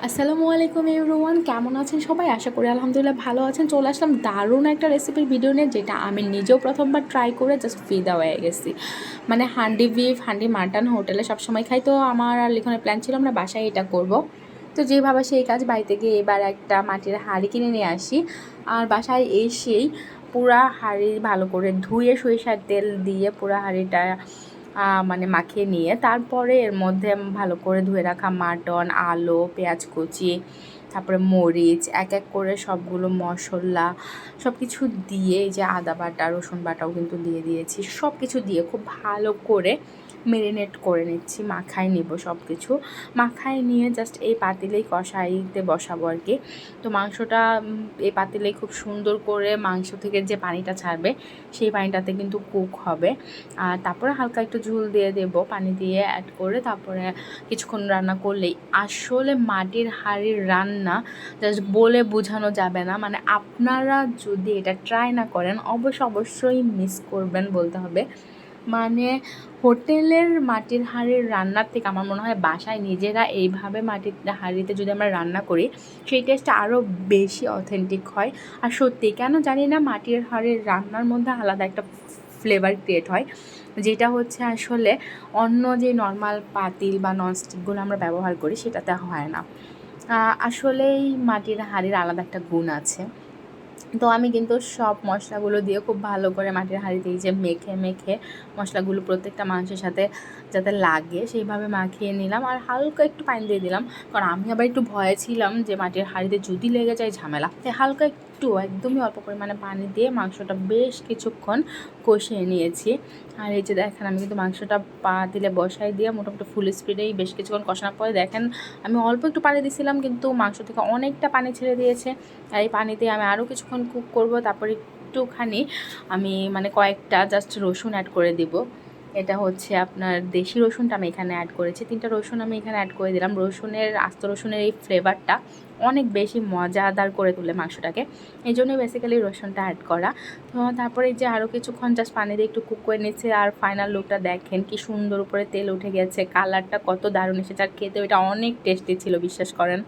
আসসালামু আলাইকুম এভরিওয়ান, কেমন আছেন সবাই? আশা করি আলহামদুলিল্লাহ ভালো আছেন। চলে আসলাম দারুণ একটা রেসিপির ভিডিও নিয়ে, যেটা আমি নিজেও প্রথমবার ট্রাই করে জাস্ট ফিদা হয়ে গেছি। মানে হান্ডি বিফ, হান্ডি মাটন হোটেলে সবসময় খাই, তো আমার আর লিখনের প্ল্যান ছিল আমরা বাসায় এটা করব। তো যেভাবে সেই কাজ, বাড়িতে গিয়ে এবার একটা মাটির হাঁড়ি কিনে নিয়ে আসি। আর বাসায় এসেই পুরা হাঁড়ি ভালো করে ধুয়ে সরিষার তেল দিয়ে পুরা হাঁড়িটা মানে মাখিয়ে নিয়ে তারপরে এর মধ্যে ভালো করে ধুয়ে রাখা মাটন, আলু, পেঁয়াজ কুচি, তারপরে মরিচ, এক এক করে সবগুলো মশলা সব কিছু দিয়ে, এই যে আদা বাটা, রসুন বাটাও কিন্তু দিয়ে দিয়েছি, সব কিছু দিয়ে খুব ভালো করে মেরিনেট করে নিচ্ছি, মাখায় নিব সব কিছু। মাখায় নিয়ে জাস্ট এই পাতিলেই কষাইতে বসাবো আর কি। তো মাংসটা এই পাতিলেই খুব সুন্দর করে মাংস থেকে যে পানিটা ছাড়বে সেই পানিটাতে কিন্তু কুক হবে। আর তারপরে হালকা একটু ঝোল দিয়ে দেব, পানি দিয়ে অ্যাড করে তারপরে কিছুক্ষণ রান্না করলেই আসলে মাটির হাঁড়ির রান্না জাস্ট বলে বোঝানো যাবে না। মানে আপনারা যদি এটা ট্রাই না করেন অবশ্যই মিস করবেন বলতে হবে। মানে হোটেলের মাটির হাঁড়ির রান্নার থেকে আমার মনে হয় বাসায় নিজেরা এইভাবে মাটির হাঁড়িতে যদি আমরা রান্না করি সেই টেস্টটা আরও বেশি অথেন্টিক হয়। আর সত্যি কেন জানি না, মাটির হাঁড়ির রান্নার মধ্যে আলাদা একটা ফ্লেভার ক্রিয়েট হয়, যেটা হচ্ছে আসলে অন্য যে নর্মাল পাতিল বা ননস্টিকগুলো আমরা ব্যবহার করি সেটাতে হয় না। আসলেই মাটির হাঁড়ির আলাদা একটা গুণ আছে। তো আমি কিন্তু সব মশলাগুলো দিয়ে খুব ভালো করে মাটির হাঁড়িতে এই যে মেখে মশলাগুলো প্রত্যেকটা মাংসের সাথে যাতে লাগে সেইভাবে মাখিয়ে নিলাম। আর হালকা একটু পানি দিয়ে দিলাম, কারণ আমি আবার একটু ভয়ে ছিলাম যে মাটির হাঁড়িতে যদি লেগে যায় ঝামেলা, তাই হালকা একটু একদমই অল্প পরিমাণে পানি দিয়ে মাংসটা বেশ কিছুক্ষণ কষিয়ে নিয়েছি। আর এই যে দেখেন, আমি কিন্তু মাংসটা পাতিলে বসাই দিয়ে মোটামুটি ফুল স্পিডেই বেশ কিছুক্ষণ কষানোর পরে দেখেন আমি অল্প একটু পানি দিয়েছিলাম, কিন্তু মাংস থেকে অনেকটা পানি ছেড়ে দিয়েছে। আর এই পানিতে আমি আরও কিছুক্ষণ কুক করব। তারপরে একটুখানি আমি মানে কয়েকটা জাস্ট রসুন অ্যাড করে দিব। এটা হচ্ছে আপনার দেশি রসুনটা আমি এখানে অ্যাড করেছি, 3টা রসুন আমি এখানে অ্যাড করে দিলাম। আস্ত রসুনের এই ফ্লেভারটা অনেক বেশি মজাদার করে তোলে মাংসটাকে, এই জন্যই বেসিক্যালি রসুনটা অ্যাড করা। তো তারপরে যে আরও কিছুক্ষণ জাস্ট পানি দিয়ে একটু কুক করে নিচ্ছে। আর ফাইনাল লুকটা দেখেন কি সুন্দর উপরে তেল উঠে গেছে, কালারটা কত দারুণ এসেছে, আর খেতেও এটা অনেক টেস্টি ছিল, বিশ্বাস করেন।